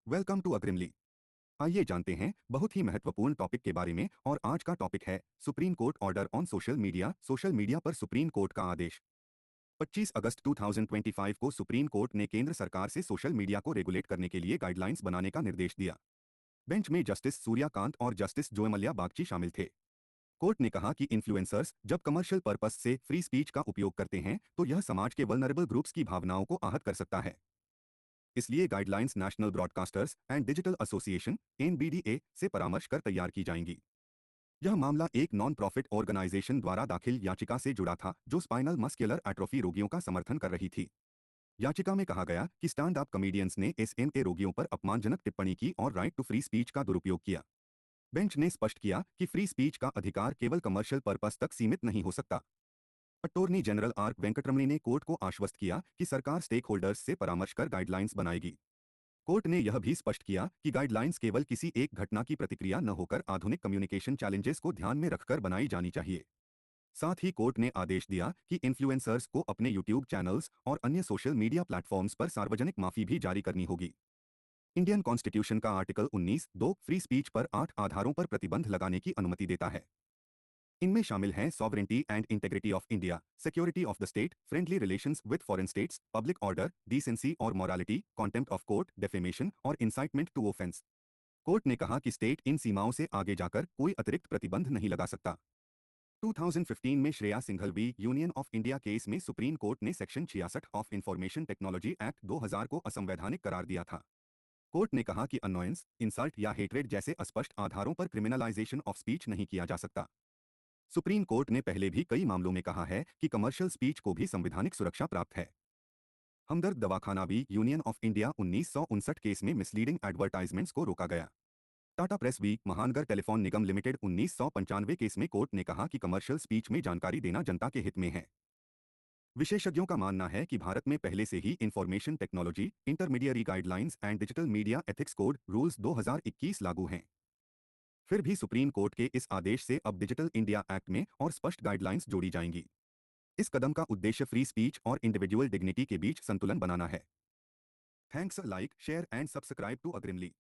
Welcome to अग्रिमली। आइए जानते हैं बहुत ही महत्वपूर्ण टॉपिक के बारे में। और आज का टॉपिक है supreme court order on social media पर सुप्रीम कोर्ट का आदेश। 25 अगस्त 2025 को सुप्रीम कोर्ट ने केंद्र सरकार से सोशल मीडिया को रेगुलेट करने के लिए गाइडलाइंस बनाने का निर्देश दिया। बेंच में जस्टिस सूर्यकांत और जस्टिस जोयमल्ल्या बागची शामिल थे। कोर्ट ने कहा कि इन्फ्लुएंसर्स जब कमर्शियल पर्पस से फ्री स्पीच का उपयोग करते हैं तो यह समाज के वल्नरेबल ग्रुप्स की भावनाओं को आहत कर सकता है। इसलिए guidelines national broadcasters and digital association (NBDA) से परामर्श कर तैयार की जाएंगी। यह मामला एक नॉन प्रॉफिट ऑर्गेनाइजेशन द्वारा दाखिल याचिका से जुड़ा था जो स्पाइनल मस्कुलर एट्रोफी रोगियों का समर्थन कर रही थी। याचिका में कहा गया कि स्टैंड अप कॉमेडियंस ने एसएमए रोगियों पर अपमानजनक टिप्पणी की और राइट टू फ्री स्पीच का दुरुपयोग किया। बेंच ने स्पष्ट किया कि फ्री स्पीच का अधिकार केवल कमर्शियल पर्पस तक सीमित नहीं हो सकता। अटॉर्नी जनरल आर वेंकटरमणी ने कोर्ट को आश्वस्त किया कि सरकार स्टेक होल्डर्स से परामर्श कर गाइडलाइंस बनाएगी। कोर्ट ने यह भी स्पष्ट किया कि गाइडलाइंस केवल किसी एक घटना की प्रतिक्रिया न होकर आधुनिक कम्युनिकेशन चैलेंजेस को ध्यान में रखकर बनाई जानी चाहिए। साथ ही कोर्ट ने आदेश दिया कि इन्फ्लुएंसर्स को अपने यूट्यूब चैनल्स और अन्य सोशल मीडिया प्लेटफॉर्म्स पर सार्वजनिक माफी भी जारी करनी होगी। इंडियन कॉन्स्टिट्यूशन का आर्टिकल 19(2) फ्री स्पीच पर 8 आधारों पर प्रतिबंध लगाने की अनुमति देता है। इनमें शामिल हैं sovereignty and integrity of India, security of the state, friendly relations with foreign states, public order, decency और morality, contempt of court, defamation और इंसाइटमेंट टू ऑफेंस। कोर्ट ने कहा कि स्टेट इन सीमाओं से आगे जाकर कोई अतिरिक्त प्रतिबंध नहीं लगा सकता। 2015 में Shreya Singhal v union of India case में सुप्रीम कोर्ट ने section 66 of information technology act 2000 को असंवैधानिक करार दिया था। कोर्ट ने कहा कि अनोयंस, इंसल्ट या हेट्रेड जैसे अस्पष्ट आधारों पर क्रिमिनलाइजेशन ऑफ स्पीच नहीं किया जा सकता। सुप्रीम कोर्ट ने पहले भी कई मामलों में कहा है कि कमर्शियल स्पीच को भी संवैधानिक सुरक्षा प्राप्त है। हमदर्द दवाखाना भी यूनियन ऑफ इंडिया 1959 केस में मिसलीडिंग एडवर्टाइजमेंट्स को रोका गया। टाटा प्रेस वीक महानगर टेलीफोन निगम लिमिटेड 1995 केस में कोर्ट ने कहा कि कमर्शियल स्पीच में जानकारी देना जनता के हित में है। विशेषज्ञों का मानना है कि भारत में पहले से ही information technology intermediary guidelines and digital media ethics code rules 2021 लागू हैं। फिर भी सुप्रीम कोर्ट के इस आदेश से अब डिजिटल इंडिया एक्ट में और स्पष्ट गाइडलाइंस जोड़ी जाएंगी। इस कदम का उद्देश्य फ्री स्पीच और इंडिविजुअल डिग्निटी के बीच संतुलन बनाना है। Thanks, like, share and subscribe to अग्रिमली।